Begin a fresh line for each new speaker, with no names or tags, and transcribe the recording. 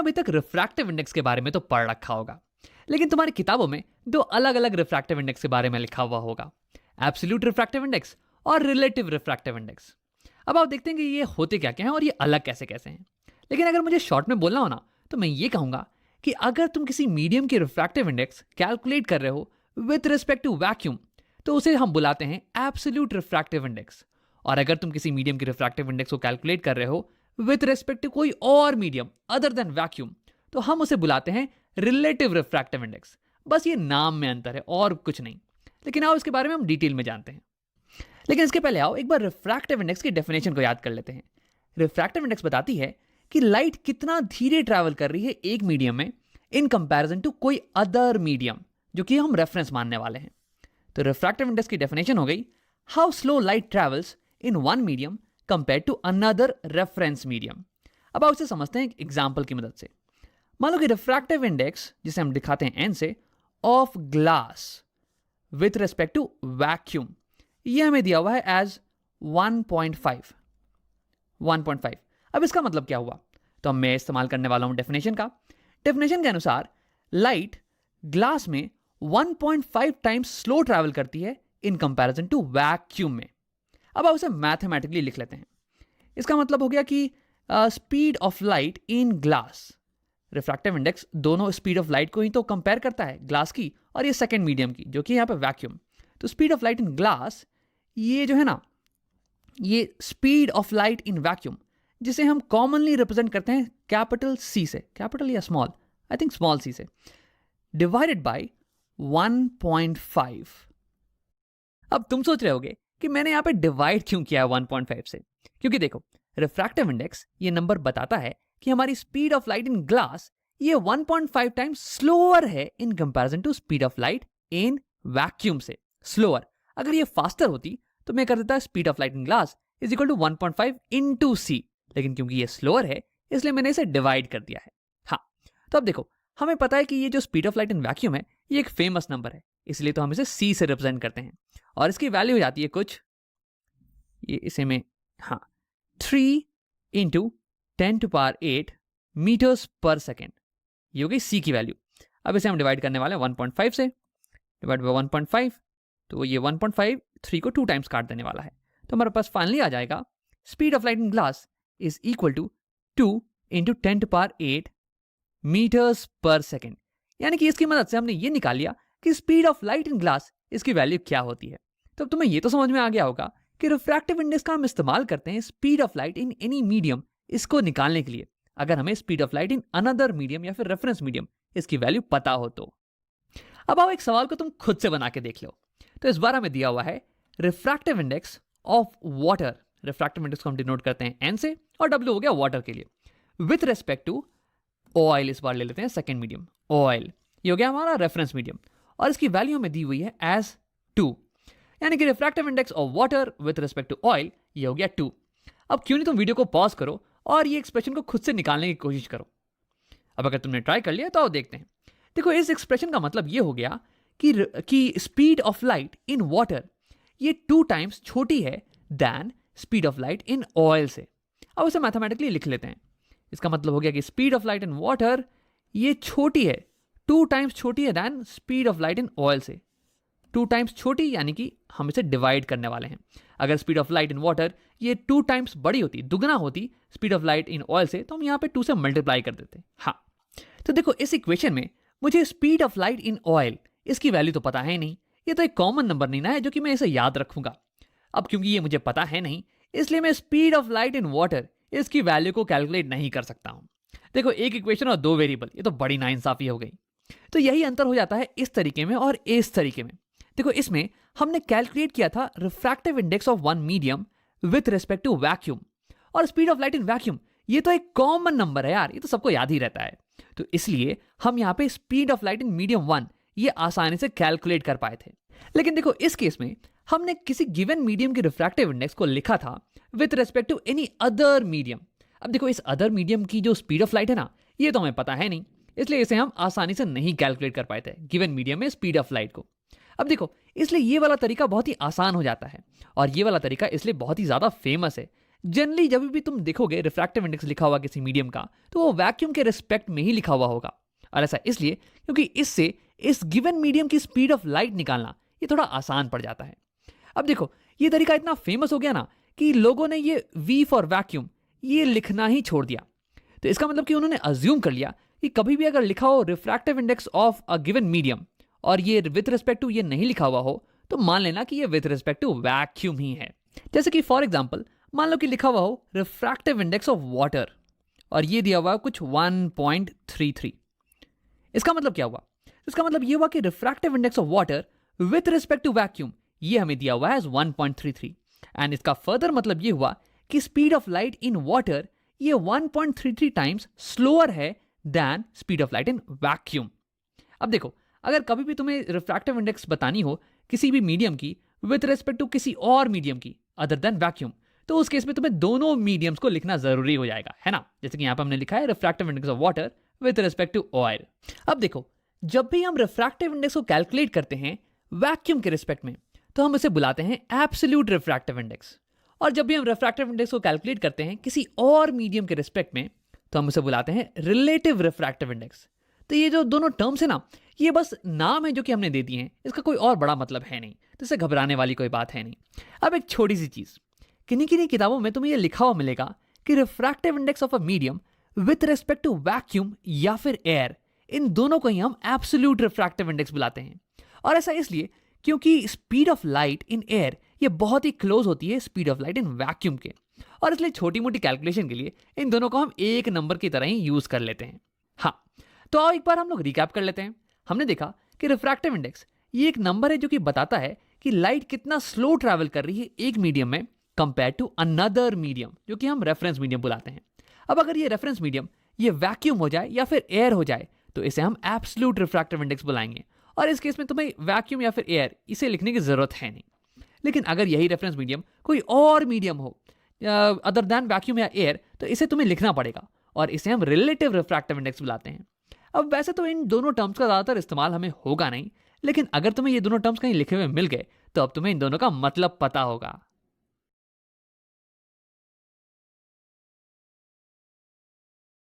अभी तक refractive index के बारे में तो पढ़ रखा होगा, लेकिन तुम्हारी किताबों में दो अलग अलग रिफ्रैक्टिव इंडेक्स के बारे में लिखा हुआ होगा, एब्सोल्यूट रिफ्रैक्टिव इंडेक्स और रिलेटिव रिफ्रैक्टिव इंडेक्स। अब आप देखते हैं कि ये होते क्या क्या हैं और ये अलग कैसे कैसे हैं। लेकिन अगर मुझे शॉर्ट में बोलना हो ना, तो मैं ये कहूंगा कि अगर तुम किसी मीडियम की रिफ्रैक्टिव इंडेक्स कैलकुलेट कर रहे हो विथ रिस्पेक्ट टू वैक्यूम, तो उसे हम बुलाते हैं एब्सोल्यूट रिफ्रैक्टिव इंडेक्स। और अगर तुम किसी मीडियम की रिफ्रैक्टिव इंडेक्स को कैलकुलेट कर रहे हो विथ रिस्पेक्ट टू कोई और मीडियम अदर देन वैक्यूम, तो हम उसे बुलाते हैं रिलेटिव रिफ्रैक्टिव इंडेक्स। बस ये नाम में अंतर है और कुछ नहीं। लेकिन आओ इसके बारे में हम डिटेल में जानते हैं। लेकिन इसके पहले आओ एक बार रिफ्रैक्टिव इंडेक्स की डेफिनेशन को याद कर लेते हैं। रिफ्रैक्टिव इंडेक्स बताती है कि लाइट कितना धीरे ट्रैवल कर रही है एक मीडियम में इन कंपैरिजन टू कोई अदर मीडियम, जो कि हम रेफरेंस मानने वाले हैं। तो रिफ्रैक्टिव इंडेक्स की डेफिनेशन हो गई how slow light travels in one medium compare to another reference medium. अब आप उसे समझते हैं एक एग्जाम्पल की मदद से। मान लो कि रिफ्रैक्टिव इंडेक्स, जिसे हम दिखाते हैं एन से, of glass with respect to vacuum, ये हमें दिया हुआ है एज 1.5। अब इसका मतलब क्या हुआ? तो अब मैं इस्तेमाल करने वाला हूं डेफिनेशन का। डेफिनेशन के अनुसार लाइट ग्लास में 1.5 टाइम्स स्लो ट्रैवल करती है इन कंपैरिजन टू वैक्यूम में। अब आप उसे मैथमेटिकली लिख लेते हैं। इसका मतलब हो गया कि speed of light in glass, refractive index दोनों स्पीड ऑफ लाइट को ही तो कंपेयर करता है, ग्लास की और ये सेकंड मीडियम की, जो कि यहाँ पे वैक्यूम। तो speed of light in glass, ये जो है ना, ये speed of light in vacuum, जिसे हम कॉमनली रिप्रेजेंट करते हैं कैपिटल सी से, कैपिटल या small, I think small C से, डिवाइडेड बाय 1.5। अब तुम सोच रहे होगे कि मैंने यहाँ पे डिवाइड क्यों किया है 1.5 से? क्योंकि देखो, रिफ्रैक्टिव इंडेक्स ये नंबर बताता है कि हमारी speed of light in glass ये 1.5 टाइम्स स्लोअर है in comparison to speed of light in vacuum से। स्लोअर, अगर ये फास्टर होती तो मैं कर देता speed of light in glass is equal to 1.5 into c, लेकिन क्योंकि ये स्लोअर है इसलिए मैंने इसे डिवाइड कर दिया है। हाँ, तो अब देखो, हमें पता है कि ये जो speed of light in vacuum है ये एक फेमस नंबर है, इसलिए तो हम इसे सी से रिप्रेजेंट करते हैं और इसकी वैल्यू हो जाती है कुछ, ये इसे में, हाँ, 3 इंटू 10⁸ मीटर्स पर सेकेंड, ये हो गई सी की वैल्यू। अब इसे हम डिवाइड करने वाले हैं 1.5 से, डिवाइड बाय 1.5, तो ये 1.5 3 को 2 टाइम्स काट देने वाला है। तो हमारे पास फाइनली आ जाएगा speed of light in glass is equal to 2 into 10⁸ metres per second. यानी कि इसकी मदद से हमने ये निकाल लिया कि speed of light in glass इसकी वैल्यू क्या होती है। तो अब तुम्हें ये तो समझ में आ गया होगा कि रिफ्रैक्टिव इंडेक्स का हम इस्तेमाल करते हैं speed of light in any medium इसको निकालने के लिए, अगर हमें speed of light in another medium या फिर रेफरेंस मीडियम इसकी वैल्यू पता हो तो। अब आओ एक सवाल को तुम खुद से बना के देख लो। तो इस बार हमें दिया हुआ है refractive index of water. Refractive index को हम डिनोट करते हैं एन से और डब्ल्यू हो गया वाटर के लिए, विथ रेस्पेक्ट टू ऑयल। इस बार ले लेते हैं सेकेंड मीडियम ऑयल, ये हो गया हमारा रेफरेंस मीडियम और इसकी वैल्यू हमें दी हुई है एज 2। यानी कि refractive index of water with respect to oil ये हो गया 2। अब क्यों नहीं तुम वीडियो को पॉज करो और ये एक्सप्रेशन को खुद से निकालने की कोशिश करो। अब अगर तुमने ट्राई कर लिया तो आओ देखते हैं। देखो, इस एक्सप्रेशन का मतलब ये हो गया कि speed of light in water ये 2 टाइम्स छोटी है than speed of light in oil से। अब उसे मैथमेटिकली लिख लेते हैं। इसका मतलब हो गया कि speed of light in water ये छोटी है, 2 टाइम्स छोटी है than speed of light in oil से। 2 टाइम्स छोटी यानी कि हम इसे डिवाइड करने वाले हैं। अगर speed of light in water ये 2 टाइम्स बड़ी होती, दुगना होती speed of light in oil से, तो हम यहाँ पे 2 से मल्टीप्लाई कर देते। हाँ, तो देखो इस इक्वेशन में मुझे speed of light in oil इसकी वैल्यू तो पता है नहीं, ये तो एक कॉमन नंबर नहीं ना है जो कि मैं इसे याद रखूंगा। अब क्योंकि ये मुझे पता है नहीं, इसलिए मैं speed of light in water इसकी वैल्यू को कैलकुलेट नहीं कर सकता हूं। देखो, एक इक्वेशन और 2 वेरिएबल, ये तो बड़ी नाइंसाफी हो गई। तो यही अंतर हो जाता है इस तरीके में और इस तरीके में। देखो, इसमें हमने कैलकुलेट किया था refractive index of one medium with respect to vacuum, और speed of light in vacuum ये तो एक कॉमन नंबर है यार, ये तो सबको याद ही रहता है। तो इसलिए हम यहाँ पे speed of light in medium 1 ये आसानी से कैलकुलेट कर पाए थे। लेकिन देखो, इस केस में हमने किसी गिवन मीडियम के रिफ्रैक्टिव इंडेक्स को लिखा था with respect to any other medium. अब देखो, इस अदर मीडियम की जो स्पीड ऑफ लाइट है ना, ये तो हमें पता है नहीं, इसलिए इसे हम आसानी से नहीं कैलकुलेट कर पाए थे गिवन मीडियम में स्पीड ऑफ लाइट को। अब देखो, इसलिए ये वाला तरीका बहुत ही आसान हो जाता है और ये वाला तरीका इसलिए बहुत ही ज्यादा फेमस है। जनरली जब भी तुम देखोगे रिफ्रैक्टिव इंडेक्स लिखा हुआ किसी मीडियम का, तो वो वैक्यूम के रिस्पेक्ट में ही लिखा हुआ होगा। और ऐसा इसलिए क्योंकि इससे इस गिवन मीडियम की स्पीड ऑफ लाइट निकालना ये थोड़ा आसान पड़ जाता है। अब देखो, ये तरीका इतना फेमस हो गया ना कि लोगों ने ये V फॉर वैक्यूम ये लिखना ही छोड़ दिया। तो इसका मतलब कि उन्होंने अज्यूम कर लिया कि कभी भी अगर लिखा हो refractive index of a given medium और ये विथ रिस्पेक्ट टू ये नहीं लिखा हुआ हो, तो मान लेना कि ये विथ रिस्पेक्ट टू वैक्यूम ही है। जैसे कि फॉर एग्जांपल मान लो कि लिखा हुआ हो रिफ्रैक्टिव इंडेक्स ऑफ वाटर और ये दिया हुआ है कुछ 1.33। इसका मतलब क्या हुआ? इसका मतलब ये हुआ कि refractive index of water with respect to vacuum ये हमें दिया हुआ है 1.33 एंड इसका फर्दर मतलब ये हुआ कि speed of light in water ये 1.33 टाइम्स स्लोअर है than speed of light in vacuum. अब देखो, अगर कभी भी तुम्हें रिफ्रैक्टिव इंडेक्स बतानी हो किसी भी मीडियम की विथ रिस्पेक्ट टू किसी और मीडियम की अदर देन वैक्यूम, तो उस केस में तुम्हें दोनों मीडियम्स को लिखना जरूरी हो जाएगा, है ना। जैसे कि यहां पर हमने लिखा है refractive index of water with respect to oil. अब देखो, जब भी हम रिफ्रैक्टिव इंडेक्स को कैलकुलेट करते हैं वैक्यूम के रिस्पेक्ट में, तो हम इसे बुलाते हैं एब्सोल्यूट रिफ्रैक्टिव इंडेक्स। और जब भी हम रिफ्रैक्टिव इंडेक्स को कैलकुलेट करते हैं किसी और मीडियम के रिस्पेक्ट में, तो हम इसे बुलाते हैं रिलेटिव रिफ्रैक्टिव इंडेक्स। तो ये जो दोनों टर्म्स है ना, ये बस नाम है जो कि हमने दे दिए हैं, इसका कोई और बड़ा मतलब है नहीं, तो इससे घबराने वाली कोई बात है नहीं। अब एक छोटी सी चीज, किन्हीं किन्हीं किताबों में तुम्हें ये लिखा हुआ मिलेगा कि refractive index of a medium with respect to vacuum या फिर एयर, इन दोनों को ही हम एब्सोल्यूट रिफ्रैक्टिव इंडेक्स बुलाते हैं। और ऐसा इसलिए क्योंकि speed of light in air ये बहुत ही क्लोज होती है speed of light in vacuum के, और इसलिए छोटी मोटी कैलकुलेशन के लिए इन दोनों को हम एक नंबर की तरह ही यूज कर लेते हैं। हाँ, तो आओ एक बार हम लोग रिकैप कर लेते हैं। हमने देखा कि रिफ्रैक्टिव इंडेक्स ये एक नंबर है जो कि बताता है कि लाइट कितना स्लो ट्रैवल कर रही है एक मीडियम में कंपेयर टू अनदर मीडियम, जो कि हम रेफरेंस मीडियम बुलाते हैं। अब अगर ये रेफरेंस मीडियम ये वैक्यूम हो जाए या फिर एयर हो जाए, तो इसे हम एब्सोल्यूट रिफ्रैक्टिव इंडेक्स बुलाएंगे, और इस केस में तुम्हें वैक्यूम या फिर एयर इसे लिखने की जरूरत है नहीं। लेकिन अगर यही रेफरेंस मीडियम कोई और मीडियम हो अदर दैन वैक्यूम या एयर, तो इसे तुम्हें लिखना पड़ेगा, और इसे हम रिलेटिव रिफ्रैक्टिव इंडेक्स बुलाते हैं। अब वैसे तो इन दोनों टर्म्स का ज्यादातर इस्तेमाल हमें होगा नहीं, लेकिन अगर तुम्हें ये दोनों टर्म्स कहीं लिखे हुए मिल गए, तो अब तुम्हें इन दोनों का मतलब पता होगा।